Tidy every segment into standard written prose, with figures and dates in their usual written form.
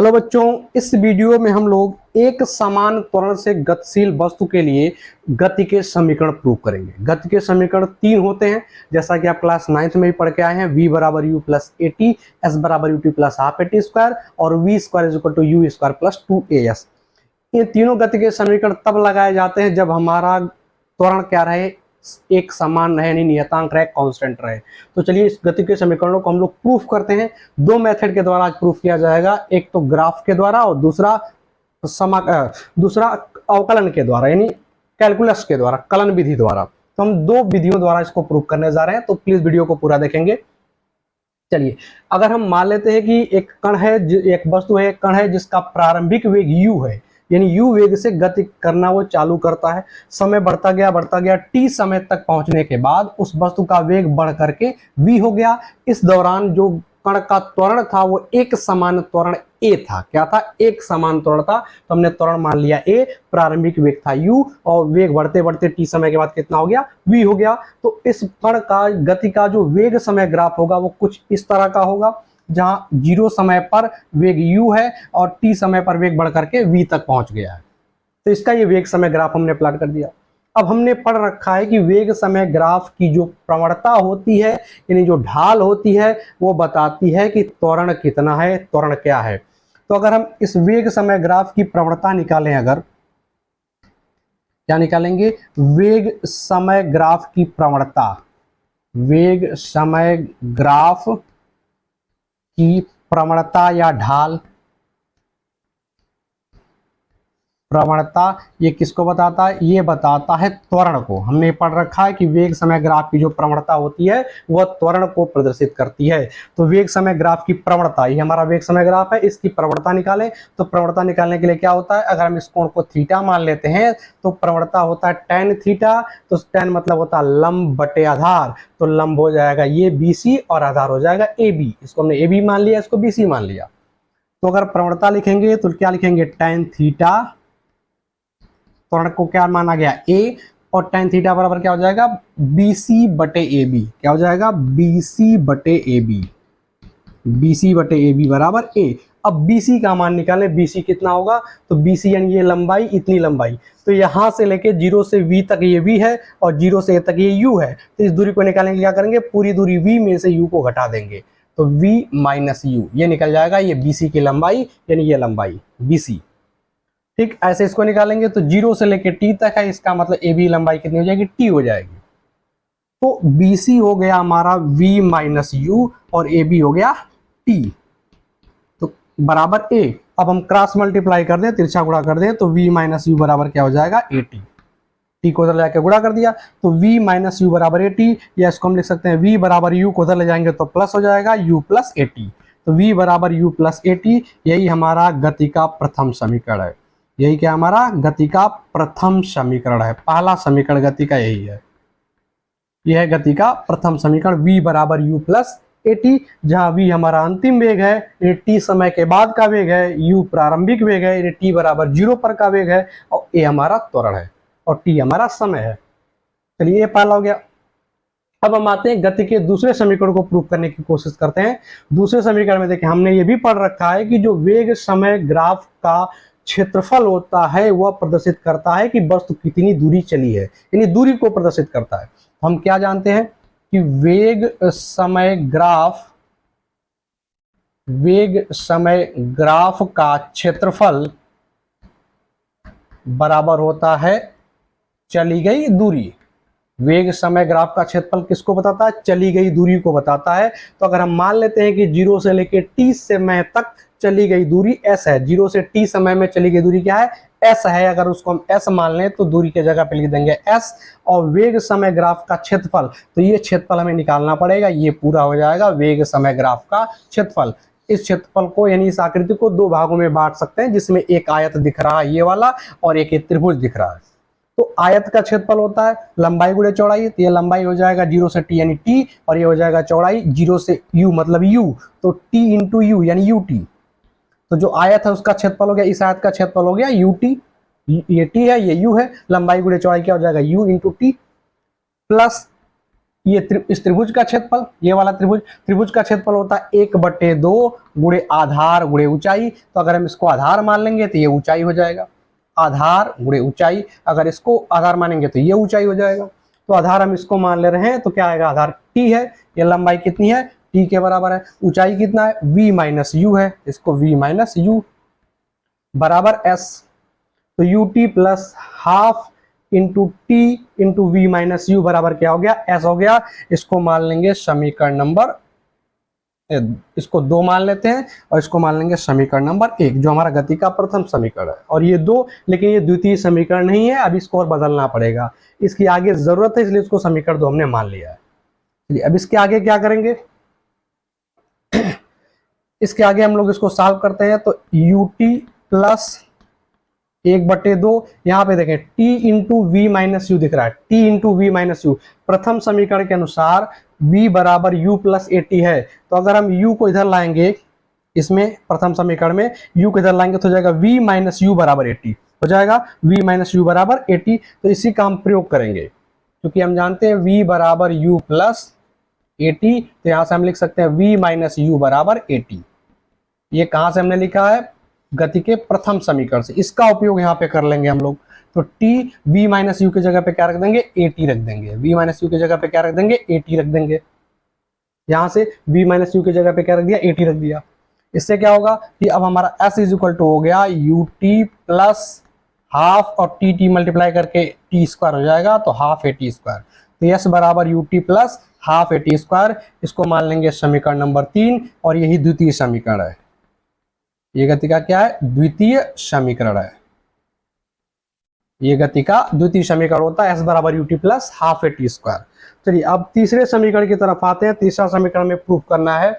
Hello बच्चों, इस video में हम लोग एक समान त्वरण से गतिशील वस्तु के लिए गति के समीकरण प्रूव करेंगे। गति के समीकरण तीन होते हैं, जैसा कि आप क्लास 9th में भी पढ़ के आए हैं। v बराबर U plus A T, S बराबर U T plus half A T square और V square is equal to you square plus 2as। ये तीनों गति के समीकरण तब लगाए जाते हैं जब हमारा त्वरण क्या रहे, एक समान रहे, यानी नियतांक रहे, कांस्टेंट रहे। तो चलिए इस गति के समीकरणों को हम लोग प्रूफ करते हैं। दो मेथड के द्वारा आज प्रूफ किया जाएगा, एक तो ग्राफ के द्वारा और दूसरा अवकलन के द्वारा, यानी कैलकुलस के द्वारा, कलन विधि द्वारा। तो हम दो विधियों द्वारा इसको प्रूफ करने जा रहे हैं, तो प्लीज वीडियो को पूरा देखेंगे। चलिए, अगर हम मान लेते हैं कि एक कण है, एक वस्तु है, एक कण है जिसका प्रारंभिक वेग u है, यानी u वेग से गति करना वो चालू करता है। समय बढ़ता गया t समय तक पहुंचने के बाद उस वस्तु का वेग बढ़ करके v हो गया। इस दौरान जो कण का त्वरण था वो एक समान त्वरण a था। क्या था? एक समान त्वरण था। तो हमने त्वरण मान लिया a, प्रारंभिक वेग था u और वेग बढ़ते बढ़ते t समय के बाद कितना हो गया? v हो गया। तो इस कण का गति का जो वेग समय ग्राफ होगा वो कुछ इस तरह का होगा, जहां 0 समय पर वेग u है और t समय पर वेग बढ़ करके v तक पहुंच गया है। तो इसका ये वेग समय ग्राफ हमने प्लॉट कर दिया। अब हमने पढ़ रखा है कि वेग समय ग्राफ की जो प्रवणता होती है, यानी जो ढाल होती है, वो बताती है कि त्वरण कितना है, त्वरण क्या है। तो अगर हम इस वेग समय ग्राफ की प्रवणता निकालें, अगर क्या निकालेंगे? वेग समय ग्राफ की प्रवणता, वेग समय ग्राफ की प्रवणता या ढाल, प्रवणता ये किसको बताता है? ये बताता है त्वरण को। हमने पढ़ रखा है कि वेग समय ग्राफ की जो प्रवणता होती है वह त्वरण को प्रदर्शित करती है। तो वेग समय ग्राफ की प्रवणता, ये हमारा वेग समय ग्राफ है, इसकी प्रवणता निकालें। तो प्रवणता निकालने के लिए क्या होता है? अगर हम इस कोण को थीटा मान लेते हैं तो प्रवणता होता है tan थीटा। तो tan मतलब होता है लंब बटे आधार। तो लंब हो जाएगा ये BC और आधार हो जाएगा AB। इसको हमने AB मान लिया, इसको BC मान लिया। तो अगर प्रवणता लिखेंगे तो क्या लिखेंगे? tan थीटा, त्वरण को क्या माना गया? a, और tan थीटा बराबर क्या हो जाएगा? BC बटे AB। क्या हो जाएगा? BC बटे AB, BC बटे AB बराबर a। अब BC का मान निकालें, BC कितना होगा? तो BC यानी ये लंबाई, इतनी लंबाई। तो यहां से लेके 0 से V तक ये V है और 0 से A तक ये U है। तो इस दूरी को निकालने के लिए क्या करेंगे? पूरी दूरी V में से U को घटा देंगे, तो V माइनस U ये निकल जाएगा। ये BC की लंबाई, यानी ये लंबाई BC। ठीक, ऐसे इसको निकालेंगे तो 0 से लेके t तक है, इसका मतलब AB लंबाई कितनी हो जाएगी? t हो जाएगी। तो BC हो गया हमारा V माइनस U और AB हो गया t, तो बराबर A। अब हम क्रॉस मल्टीप्लाई कर दें, तिरछा गुणा कर दें, तो V माइनस U बराबर क्या हो जाएगा? AT। t को उधर लेके गुणा कर दिया तो V माइनस U बराबर AT, या इसको हम लिख सकते हैं V बराबर U को उधर ले जाएंगे तो प्लस हो जाएगा U प्लस AT। तो V बराबर U प्लस AT, यही हमारा गति का प्रथम समीकरण है। यही क्या हमारा गति का प्रथम समीकरण है। पहला समीकरण गति का यही है। यह है गति का प्रथम समीकरण, V बराबर U प्लस AT, जहां V हमारा अंतिम वेग है, t समय के बाद का वेग है, U प्रारंभिक वेग है, t बराबर 0 पर का वेग है, और A हमारा त्वरण है और t हमारा समय है। चलिए ये पहला हो गया। अब हम आते हैं गति के दूसरे समीकरण को प्रूव करने की कोशिश करते हैं। दूसरे समीकरण में देखिए, हमने ये भी पढ़ रखा है कि जो वेग समय ग्राफ का क्षेत्रफल होता है वह प्रदर्शित करता है कि वस्तु कितनी दूरी चली है, यानी दूरी को प्रदर्शित करता है। हम क्या जानते हैं कि वेग समय ग्राफ का क्षेत्रफल बराबर होता है चली गई दूरी। वेग समय ग्राफ का क्षेत्रफल किसको बताता है? चली गई दूरी को बताता है। तो अगर हम मान लेते हैं कि 0 से लेकर t समय तक चली गई दूरी s है, 0 से t समय में चली गई दूरी क्या है? s है। अगर उसको हम s मान लें तो दूरी के जगह पे लिख देंगे s, और वेग समय ग्राफ का क्षेत्रफल, तो ये क्षेत्रफल हमें निकालना पड़ेगा। ये पूरा हो जाएगा वेग समय ग्राफ का क्षेत्रफल। इस क्षेत्रफल को, यानी इस आकृति को दो भागों में बांट सकते हैं, जिसमें एक आयत दिख रहा है ये वाला, और एक त्रिभुज दिख रहा है। तो आयत का क्षेत्रफल होता है लंबाई गुणे चौड़ाई। तो ये लंबाई हो जाएगा 0 से t यानी t, और ये हो जाएगा चौड़ाई 0 से u मतलब u, तो t इंटू यू यानी ut। तो जो आयत है उसका क्षेत्रफल हो गया, इस आयत का क्षेत्रफल हो गया ut। ये t है, ये u है, लंबाई गुणे चौड़ाई क्या हो जाएगा? u इंटू टी प्लस इस त्रिभुज का क्षेत्रफल, ये वाला त्रिभुज का क्षेत्रफल होता है 1/2 गुणे आधार गुणे ऊंचाई। तो अगर हम इसको आधार मान लेंगे तो ये ऊंचाई हो जाएगा, आधार गुणे ऊंचाई। अगर इसको आधार मानेंगे तो ये ऊंचाई हो जाएगा। तो आधार हम इसको मान ले रहे हैं, तो क्या आएगा, आधार t है, ये लंबाई कितनी है, t के बराबर है। ऊंचाई कितना है, v माइनस यू है, इसको v माइनस यू बराबर s। तो u T plus half into t into v minus u बराबर क्या हो गया, एस हो गया। इसको मान लेंगे समीकरण नंबर, इसको 2 मान लेते हैं और इसको मान लेंगे समीकरण नंबर 1, जो हमारा गति का प्रथम समीकरण है। और ये 2, लेकिन ये द्वितीय समीकरण नहीं है, अब इसको और बदलना पड़ेगा, इसकी आगे जरूरत है, इसलिए इसको समीकरण 2 हमने मान लिया है। चलिए अब इसके आगे क्या करेंगे, इसके आगे हम लोग इसको सॉल्व करते हैं। तो यू टी प्लस 1/2, यहाँ पे देखें t into v minus u दिख रहा है, t into v minus u. प्रथम समीकरण के अनुसार v बराबर u प्लस ए टी है। तो अगर हम u को इधर लाएंगे, इसमें प्रथम समीकरण में u को इधर लाएंगे तो हो जाएगा v माइनस यू बराबर ए टी, हो जाएगा v माइनस यू बराबर ए टी। तो इसी का हम प्रयोग करेंगे, क्योंकि हम जानते हैं v बराबर u प्लस ए टी। तो यहाँ से हम लिख सकते हैं v माइनस यू बराबर ए टी। ये कहाँ से हमने लिखा है, गति के प्रथम समीकरण से। इसका उपयोग यहाँ पे कर लेंगे हम लोग। तो t v माइनस यू की जगह पे क्या रख देंगे, ए टी रख देंगे, v माइनस यू की जगह पे क्या रख देंगे, ए टी रख देंगे। यहाँ से v माइनस यू की जगह पे क्या रख दिया, ए टी रख दिया। इससे क्या होगा कि अब हमारा s इज इक्वल टू हो गया यू टी प्लस हाफ और टी टी मल्टीप्लाई करके टी स्क्वायर हो जाएगा, तो हाफ ए टी स्क्वायर। तो s बराबर U T plus half A T square. इसको मान लेंगे समीकरण नंबर 3, और यही द्वितीय समीकरण है। ये गति का क्या है, द्वितीय समीकरण है। ये गति का द्वितीय समीकरण होता है s बराबर U T plus half A T square. चलिए अब तीसरे समीकरण की तरफ आते हैं। तीसरा समीकरण में प्रूफ करना है,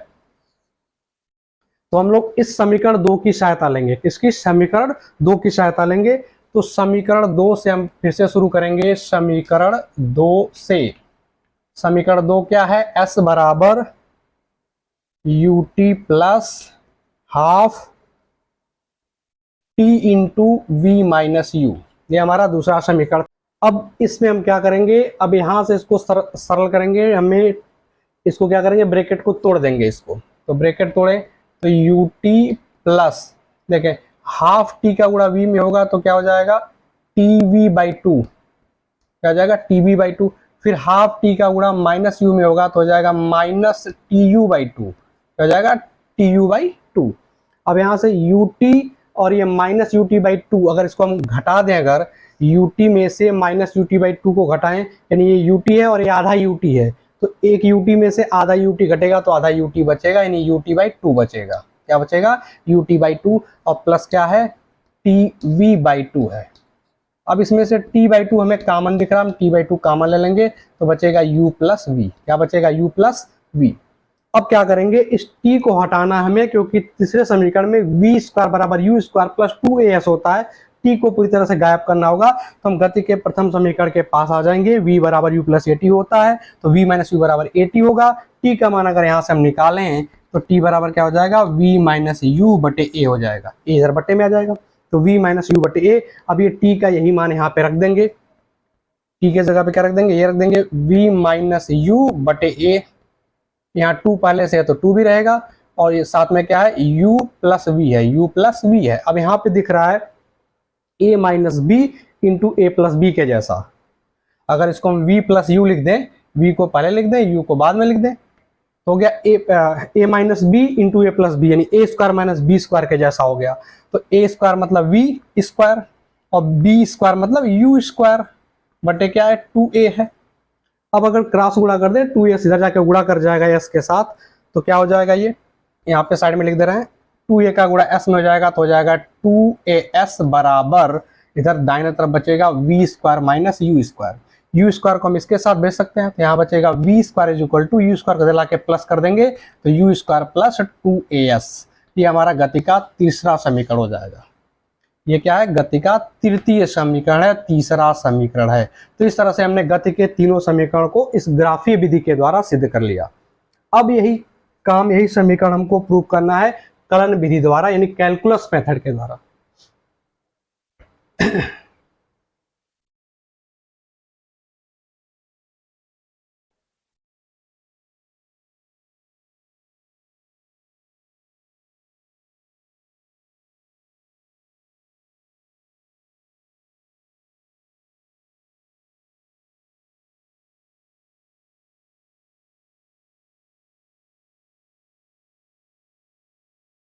तो हम लोग इस समीकरण 2 की सहायता लेंगे। किसकी, समीकरण 2 की सहायता लेंगे। तो समीकरण 2 से हम फिर से शुरू करेंगे। समीकरण 2 से, समीकरण 2 क्या है, s बराबर U T plus half t into v minus u, ये हमारा दूसरा समीकरण। अब इसमें हम क्या करेंगे, अब यहां से इसको सरल करेंगे। हमें इसको क्या करेंगे, ब्रैकेट को तोड़ देंगे इसको। तो ब्रैकेट तोड़े तो यू टी प्लस, देखें हाफ टी का गुणा वी में होगा तो क्या हो जाएगा, टी वी बाई टू, क्या हो जाएगा, टी वी बाई टू। फिर हाफ टी का गुणा माइनस यू में होगा तो हो जाएगा minus T U by two, क्या हो जाएगा, टी यू बाई टू। अब यहाँ से यू टी और ये minus U T by two, अगर इसको हम घटा दें, अगर यू टी में से minus U T by two को घटाएं, यानी ये यू टी है और ये आधा यू टी है, तो एक यू टी में से आधा यू टी घटेगा तो आधा यू टी बचेगा, यानी यू टी बाई टू बचेगा। क्या बचेगा, यू टी बाई टू, और प्लस क्या है, टी वी बाई टू है। अब इसमें से t बाई टू हमें कॉमन दिख रहा है, हम t बाई टू कॉमन ले लेंगे तो बचेगा u प्लस वी। क्या बचेगा, u प्लस वी। अब क्या करेंगे, इस t को हटाना है हमें, क्योंकि तीसरे समीकरण में v स्क्वायर बराबर यू स्क्वायर प्लस 2as होता है। t को पूरी तरह से गायब करना होगा। तो हम गति के प्रथम समीकरण के पास आ जाएंगे। v बराबर यू प्लस ए टी होता है, तो v माइनस यू बराबर ए टी होगा। t का मान अगर यहाँ से हम निकालें तो t बराबर क्या हो जाएगा, v माइनस यू बटे ए हो जाएगा। ए इधर बटे में आ जाएगा, तो v माइनस यू बटे ए। अब ये t का यही मान यहाँ पे रख देंगे। t के जगह पे क्या रख देंगे, ये रख देंगे v माइनस यू बटे ए। यहाँ 2 पहले से है तो 2 भी रहेगा, और ये साथ में क्या है, u प्लस वी है, u प्लस वी है। अब यहाँ पे दिख रहा है a minus b into a plus b के जैसा। अगर इसको हम v प्लस यू लिख दें, v को पहले लिख दें, u को बाद में लिख दें, तो हो गया ए minus b into a plus B, यानी ए स्क्वायर माइनस बी स्क्वायर के जैसा हो गया। तो ए स्क्वायर मतलब वी स्क्वायर, और बी स्क्वायर मतलब यू स्क्वायर बटे क्या है, 2a है। अब अगर क्रॉस गुणा कर दे, 2a इधर जाके गुणा कर जाएगा s के साथ, तो क्या हो जाएगा, ये यहाँ पे साइड में लिख दे रहे हैं, 2a का गुणा s में हो जाएगा तो हो जाएगा 2as बराबर, इधर दाहिने तरफ बचेगा v square minus you square. You square को हम इसके साथ भेज सकते हैं, तो यहाँ बचेगा v square is equal to you square को इधर लाके प्लस कर देंगे तो यू स्क्वायर प्लस 2as। ये हमारा गति का तीसरा समीकरण हो जाएगा। ये क्या है, गति का तृतीय समीकरण है, तीसरा समीकरण है। तो इस तरह से हमने गति के तीनों समीकरण को इस ग्राफीय विधि के द्वारा सिद्ध कर लिया। अब यही काम, यही समीकरण हमको प्रूव करना है कलन विधि द्वारा, यानी कैलकुलस मेथड के द्वारा।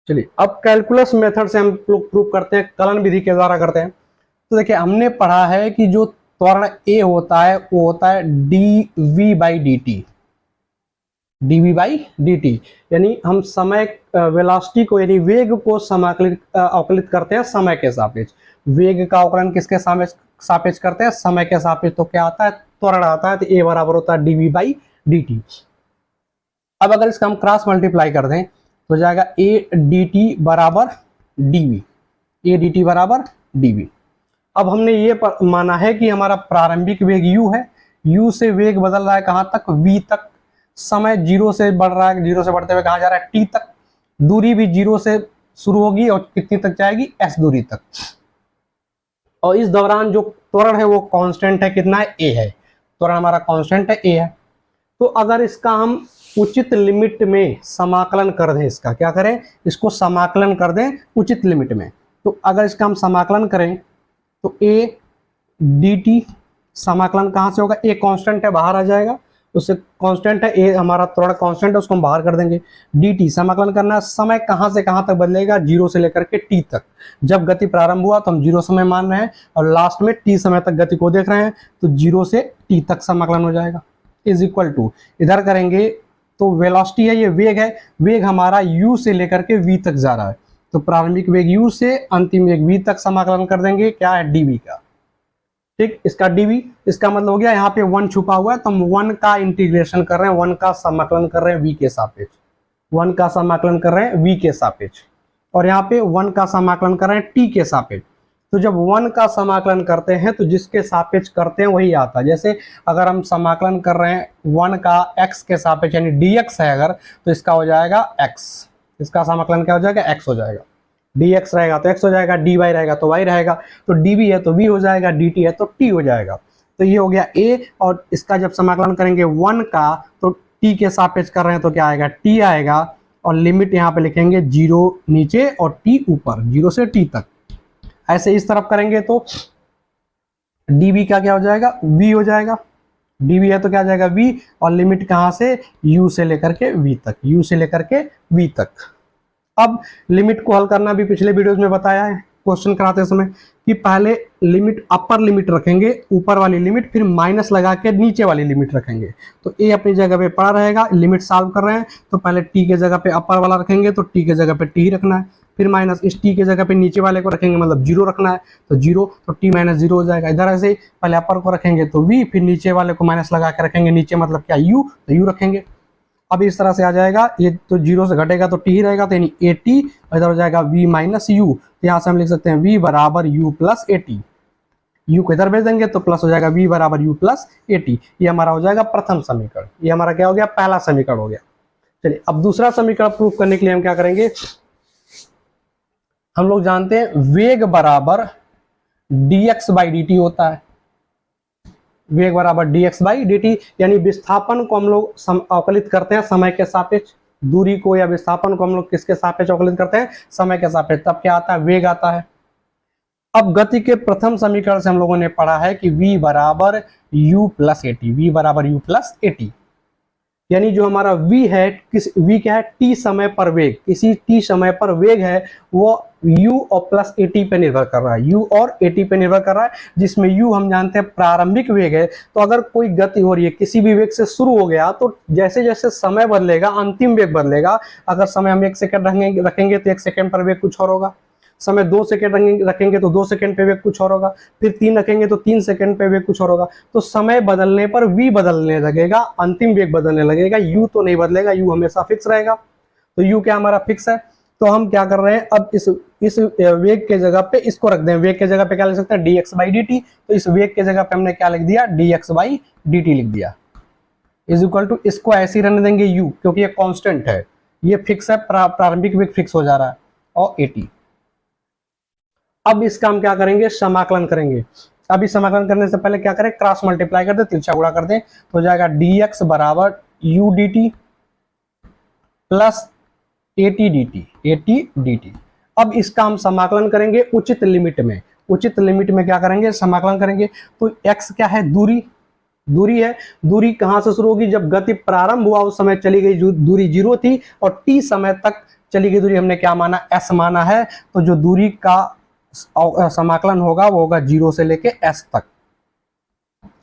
चलिए अब कैलकुलस मेथड से हम लोग प्रूव करते हैं, कलन विधि के द्वारा करते हैं। तो देखिए हमने पढ़ा है कि जो त्वरण ए होता है वो होता है d by d t, d v by d t, यानी हम समय वेलोसिटी को यानी वेग को समाकलित अवकलित करते हैं समय के सापेक्ष। वेग का अवकलन किसके सापेक्ष करते हैं? समय के सापेक्ष। तो क्या आता है? त्वरण आता है। तो ए बराबर होता है डीवी बाई डी टी। अब अगर इसका हम क्रॉस मल्टीप्लाई कर दें तो जाएगा ए डी टी बराबर डीवी, ए डी टी बराबर डीवी। अब हमने ये माना है कि हमारा प्रारंभिक वेग u है, u से वेग बदल रहा है कहां तक? v तक। समय 0 से बढ़ रहा है, 0 से बढ़ते हुए कहां जा रहा है? t तक। दूरी भी 0 से शुरू होगी और कितनी तक जाएगी? s दूरी तक। और इस दौरान जो त्वरण है वो कांस्टेंट है, कितना है? a है। त्वरण हमारा कांस्टेंट है, a है। तो अगर इसका हम उचित लिमिट में समाकलन कर दें, इसका क्या करें? इसको समाकलन कर दें उचित लिमिट में। तो अगर इसका हम समाकलन करें तो ए डी टी समाकलन कहाँ से होगा? ए कांस्टेंट है, बाहर आ जाएगा, उससे कांस्टेंट है, ए हमारा त्वरण कांस्टेंट है, उसको हम बाहर कर देंगे। डी टी समाकलन करना है, समय कहाँ से कहाँ तक बदलेगा? 0 से लेकर के टी तक। जब गति प्रारंभ हुआ तो हम 0 समय मान रहे हैं और लास्ट में टी समय तक गति को देख रहे हैं, तो 0 से टी तक समाकलन हो जाएगा। इज इक्वल टू, इधर करेंगे तो वेलोसिटी है, ये वेग है, वेग हमारा u से लेकर के v तक जा रहा है, तो प्रारंभिक वेग u से अंतिम वेग v तक समाकलन कर देंगे, क्या है? dv का। ठीक, इसका dv, इसका मतलब हो गया यहाँ पे 1 छुपा हुआ है तो हम 1 का इंटीग्रेशन कर रहे हैं, 1 का समाकलन कर रहे हैं v के सापेक्ष, 1 का समाकलन कर रहे हैं v के सापेक्ष, और यहाँ पे 1 का समाकलन कर रहे हैं t के सापेक्ष। तो जब 1 का समाकलन करते हैं तो जिसके सापेक्ष करते हैं वही आता है। जैसे अगर हम समाकलन कर रहे हैं 1 का x के सापेक्ष यानी dx है अगर, तो इसका हो जाएगा x, इसका समाकलन क्या हो जाएगा? x हो जाएगा। dx रहेगा तो x हो जाएगा, dy रहेगा तो y रहेगा, तो dv है तो v हो जाएगा, dt है तो t हो जाएगा। तो ये हो गया a, और इसका जब समाकलन करेंगे 1 का तो t के सापेक्ष कर रहे हैं तो क्या आएगा? t आएगा, और लिमिट यहाँ पे लिखेंगे 0 नीचे और t ऊपर, 0 से t तक। ऐसे इस तरफ करेंगे तो dv का क्या हो जाएगा? v हो जाएगा, dv है तो क्या आ जाएगा? v, और लिमिट कहां से? u से लेकर के v तक, u से लेकर के v तक। अब लिमिट को हल करना भी पिछले वीडियोस में बताया है क्वेश्चन कराते समय कि पहले लिमिट, अपर लिमिट रखेंगे, ऊपर वाली लिमिट, फिर माइनस लगा के नीचे वाली लिमिट रखेंगे। तो a अपनी जगह पे पड़ा रहेगा, लिमिट सॉल्व कर रहे हैं तो पहले t के जगह पे अपर वाला रखेंगे तो t के जगह पे t ही रखना है, फिर माइनस इस t के जगह पे नीचे वाले को रखेंगे, मतलब 0 रखना है, तो 0, तो t माइनस 0 हो जाएगा। इधर ऐसे पहले अपर को रखेंगे तो v, फिर नीचे वाले को माइनस लगा के रखेंगे, नीचे मतलब क्या? u, तो u रखेंगे। अब इस तरह से आ जाएगा, ये तो 0 से घटेगा तो t ही रहेगा, तो यानी at, और इधर हो जाएगा v माइनस u। तो यहाँ से हम लिख सकते हैं v बराबर u प्लस at, u को इधर भेज देंगे तो प्लस हो जाएगा v बराबर u प्लस at। ये हमारा हो जाएगा प्रथम समीकरण, ये हमारा क्या हो गया? पहला समीकरण हो गया। चलिए अब दूसरा समीकरण प्रूव करने के लिए हम क्या करेंगे? हम लोग जानते हैं वेग बराबर dx बाई dt होता है, वेग बराबर dx बाई dt, यानी विस्थापन को हम लोग अवकलित करते हैं समय के सापेक्ष, दूरी को या विस्थापन को हम लोग किसके सापेक्ष अवकलित करते हैं? समय के सापेक्ष, तब क्या आता है? वेग आता है। अब गति के प्रथम समीकरण से हम लोगों ने पढ़ा है कि v बराबर u प्लस at, v बराबर u प्लस at, यानी जो हमारा v है, किस v क्या है? t समय पर वेग, किसी t समय पर वेग है वो u और प्लस at पे निर्भर कर रहा है, u और at पे निर्भर कर रहा है, जिसमें u हम जानते हैं प्रारंभिक वेग है। तो अगर कोई गति हो रही है, किसी भी वेग से शुरू हो गया, तो जैसे जैसे समय बदलेगा अंतिम वेग बदलेगा। अगर समय हम 1 सेकंड रखेंगे तो 1 सेकंड पर वेग कुछ और होगा, समय 2 सेकंड रखेंगे तो 2 सेकंड पे वेग कुछ और होगा, फिर 3 रखेंगे तो 3 सेकंड पे वेग कुछ और होगा। तो समय बदलने पर v बदलने लगेगा, अंतिम वेग बदलने लगेगा, u तो नहीं बदलेगा, u हमेशा फिक्स रहेगा। तो u क्या हमारा फिक्स है। तो हम क्या कर रहे हैं? अब इस वेग के जगह पे इसको रख दें, वेग के जगह पे क्या लिख सकते हैं? dx by dt। तो इस वेग के जगह पे हमने क्या लिख दिया? dx बाई dt लिख दिया, इज इक्वल टू, इसको ऐसे ही रहने देंगे u, क्योंकि ये कांस्टेंट है, ये फिक्स है, प्रारंभिक वेग फिक्स हो जा रहा है, और at। अब इसका हम क्या करेंगे? समाकलन करेंगे। अभी समाकलन करने से पहले क्या करें? क्रॉस मल्टीप्लाई कर दे, तिरछा गुणा कर दे, तो हो जाएगा dx बराबर u dt plus at dt। अब इसका हम समाकलन करेंगे उचित लिमिट में। उचित लिमिट में क्या करेंगे? समाकलन करेंगे। तो x क्या है? दूरी है। दूरी कहां से शुरू होगी? जब गति प्रारंभ हुआ उस समय चली गई दूरी 0 थी, और t समय तक चली गई दूरी हमने क्या माना, s माना है, तो जो दूरी का समाकलन होगा वो होगा 0 से लेके s तक।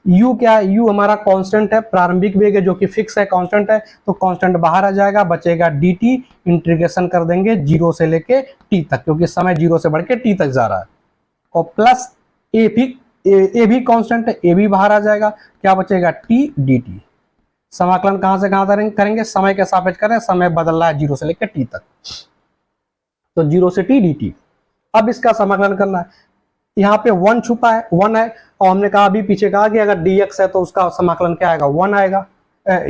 u क्या है, u हमारा कांस्टेंट है, प्रारंभिक वेग है जो कि फिक्स है, कांस्टेंट है, तो कांस्टेंट बाहर आ जाएगा, बचेगा dt, इंटीग्रेशन कर देंगे 0 से लेके t तक, क्योंकि समय 0 से बढ़ के t तक जा रहा है, और प्लस ए भी कांस्टेंट है, ए भी बाहर आ जाएगा, क्या बचेगा t dt। समाकलन कहां से कहां करेंगे, समय के सापेक्ष करें, समय बदल रहा है 0 से लेकर t तक, तो 0 से t dt। अब इसका समाकलन करना है, यहाँ पे 1 छुपा है, 1 है, और हमने कहा अभी पीछे कहा कि अगर dx है तो उसका समाकलन क्या आएगा, 1 आएगा,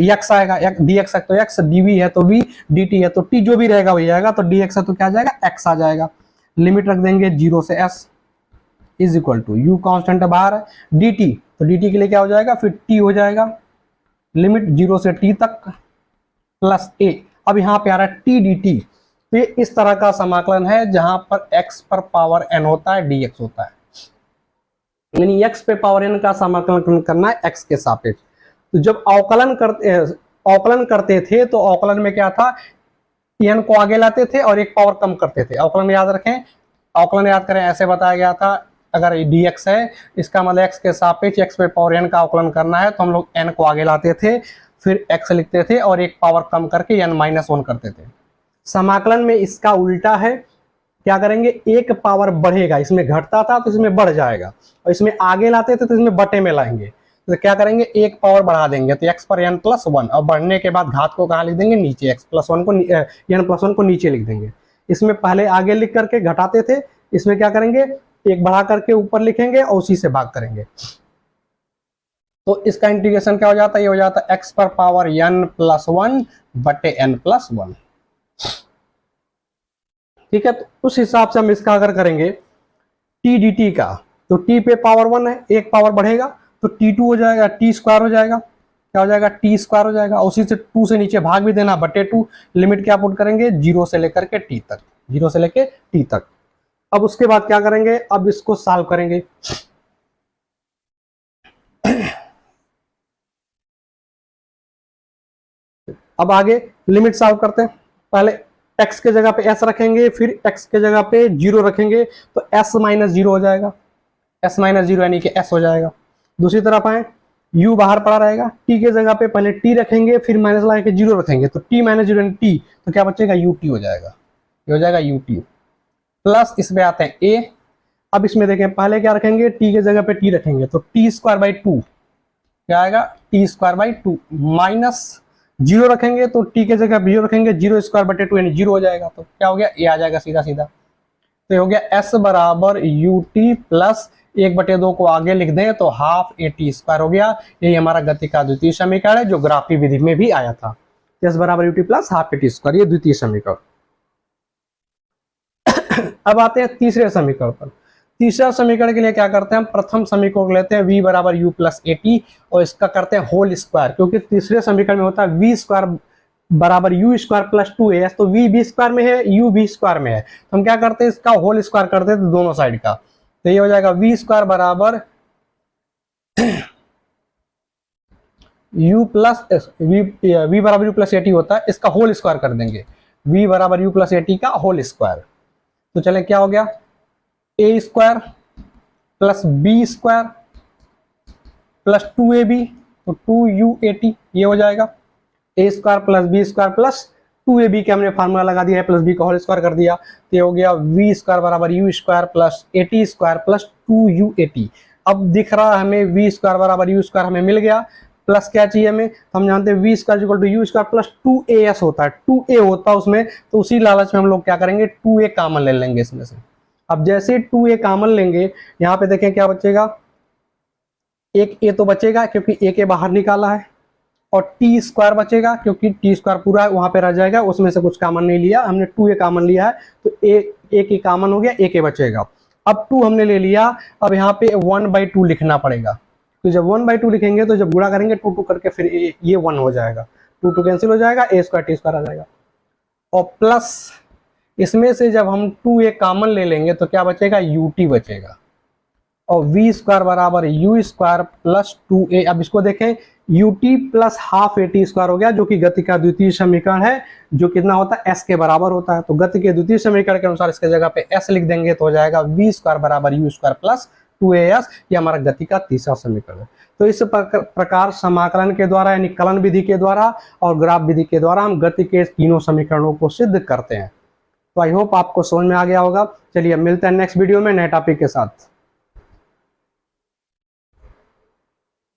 x आएगा, dx है तो x, dv है तो v, dt है तो t, जो भी रहेगा वही आएगा, तो dx है तो क्या आ जाएगा, x आ जाएगा। लिमिट रख देंगे 0 से s is equal to, u constant बाहर है, dt, तो dt के लिए क्या हो जाएगा, फिर t हो जाएगा, लिमिट 0 से t तक प्लस a। अब यहाँ पे आ रहा है t dt, तो ये इस तरह का समाकलन है जहां पर x पर पावर n होता है, dx होता है, यानी x पे पावर n का समाकलन करना है x के सापेक्ष। तो जब अवकलन करते थे तो अवकलन में क्या था, n को आगे लाते थे और एक पावर कम करते थे। अवकलन याद रखें, अवकलन याद करें, ऐसे बताया गया था, अगर dx है इसका मतलब x के सापेक्ष x पे पावर n का अवकलन करना है, तो हम लोग n को आगे लाते थे, फिर x लिखते थे और एक पावर कम करके n-1 करते थे। समाकलन में इसका उल्टा है, क्या करेंगे, एक पावर बढ़ेगा, इसमें घटता था तो इसमें बढ़ जाएगा, और इसमें आगे लाते थे तो इसमें बटे में लाएंगे, तो क्या करेंगे, एक पावर बढ़ा देंगे, तो x पर n+1, और बढ़ने के बाद घात को कहाँ लिख देंगे, नीचे, x+1 को n+1 को नीचे लिख देंगे। इसमें पहले आगे लिख करके घटाते थे, इसमें क्या करेंगे, एक बढ़ा करके ऊपर लिखेंगे और उसी से भाग करेंगे, तो इसका इंटीग्रेशन क्या हो जाता है, ये हो जाता है x पर पावर n+1 बटे n+1। ठीक है, तो उस हिसाब से हम इसका अगर करेंगे t dt का, तो t पे पावर 1 है, एक पावर बढ़ेगा तो t2 हो जाएगा, t स्क्वायर हो जाएगा, क्या हो जाएगा, t स्क्वायर हो जाएगा, उसी से 2 से नीचे भाग भी देना, बटे 2, लिमिट क्या पुट करेंगे, 0 से लेकर के t तक, 0 से लेकर t तक। अब उसके बाद क्या करेंगे, अब इसको सॉल्व करेंगे। अब आगे लिमिट सॉल्व करते हैं, पहले x के जगह पे s रखेंगे, फिर x के जगह पे 0 रखेंगे, तो s-0 हो जाएगा, s-0 यानी कि s हो जाएगा। दूसरी तरफ आए, u बाहर पड़ा रहेगा, t के जगह पे पहले t रखेंगे, फिर माइनस लगा के 0 रखेंगे, तो t-0 यानी t, तो क्या बचेगा, ut हो जाएगा, ये हो जाएगा ut। प्लस इसमें आते हैं a, अब इसमें देखें, पहले क्या रखेंगे, t के जगह पे t रखेंगे, तो t²/2 क्या आएगा, t²/2, माइनस 0 रखेंगे तो t के जगह 0 रखेंगे, 0² बटे 2 यानी 0 हो जाएगा, तो क्या हो गया, a आ जाएगा सीधा सीधा, तो ये हो गया s बराबर ut प्लस 1/2 को आगे लिख दें तो हाफ at² हो गया। यही हमारा गति का द्वितीय समीकरण है, जो ग्राफी विधि में भी आया था, s बराबर ut प्लस हाफ at², ये द्वितीय समीकरण। अब आते हैं तीसरे समीकरण पर। तीसरा समीकरण के लिए क्या करते हैं, हम प्रथम समीकरण को लेते हैं v बराबर u प्लस at, और इसका करते हैं होल स्क्वायर, क्योंकि तीसरे समीकरण में होता है v² बराबर u² प्लस 2as, तो v b² में है, u b² में है, तो हम क्या करते हैं, इसका होल स्क्वायर करते हैं दोनों साइड का, तो ये हो जाएगा v² बराबर u प्लस v बराबर u प्लस at होता है, इसका होल स्क्वायर कर देंगे, v बराबर u प्लस at का होल स्क्वायर। तो चले, क्या हो गया, a² plus b² plus 2ab, तो 2uat, ये हो जाएगा, a² plus b² plus 2ab के हमने फार्मूला लगा दिया है, प्लस b का होल स्क्वायर कर दिया, तो ये हो गया v² बराबर u² plus at² plus 2uat। अब दिख रहा है हमें v² बराबर u² हमें मिल गया, प्लस क्या चाहिए हमें, तो हम जानते हैं v² equal to u² plus 2as होता है, 2a होता है उसमें, तो उसी लालच में हम लोग क्या करेंगे, 2a कॉमन ले लेंगे इसमें से। अब जैसे 2a कॉमन लेंगे, यहाँ पे देखें क्या बचेगा, एक a तो बचेगा क्योंकि a के बाहर निकाला है, और t² बचेगा क्योंकि t² पूरा है, वहां पे रह जाएगा, उसमें से कुछ कॉमन नहीं लिया हमने, 2a कॉमन लिया है, तो a की कॉमन हो गया, a के बचेगा। अब 2 हमने ले लिया, अब यहाँ पे 1/2 लिखना पड़ेगा, तो जब 1/2 लिखेंगे तो जब गुणा करेंगे 2 करके, फिर ये 1 हो जाएगा, 2 कैंसिल हो जाएगा, a² t² आ जाएगा, और प्लस इसमें से जब हम 2a कॉमन ले लेंगे तो क्या बचेगा, ut बचेगा, और v² बराबर u² प्लस 2a। अब इसको देखें, U T plus half A T square हो गया, जो कि गति का द्वितीय समीकरण है, जो कितना होता है एस के बराबर होता है। तो गति के द्वितीय समीकरण के अनुसार इसके जगह पे एस लिख देंगे तो हो जाएगा वी स्क्वायर बराबर यू स्क्वायर प्लस 2as। ये हमारा गति का तीसरा समीकरण है। तो इस प्रकार समाकलन के द्वारा यानी कलन विधि के द्वारा और ग्राफ विधि के द्वारा हम गति के तीनों समीकरणों को सिद्ध करते हैं। तो आई होप आपको समझ में आ गया होगा। चलिए मिलते हैं नेक्स्ट वीडियो में नए टॉपिक के साथ।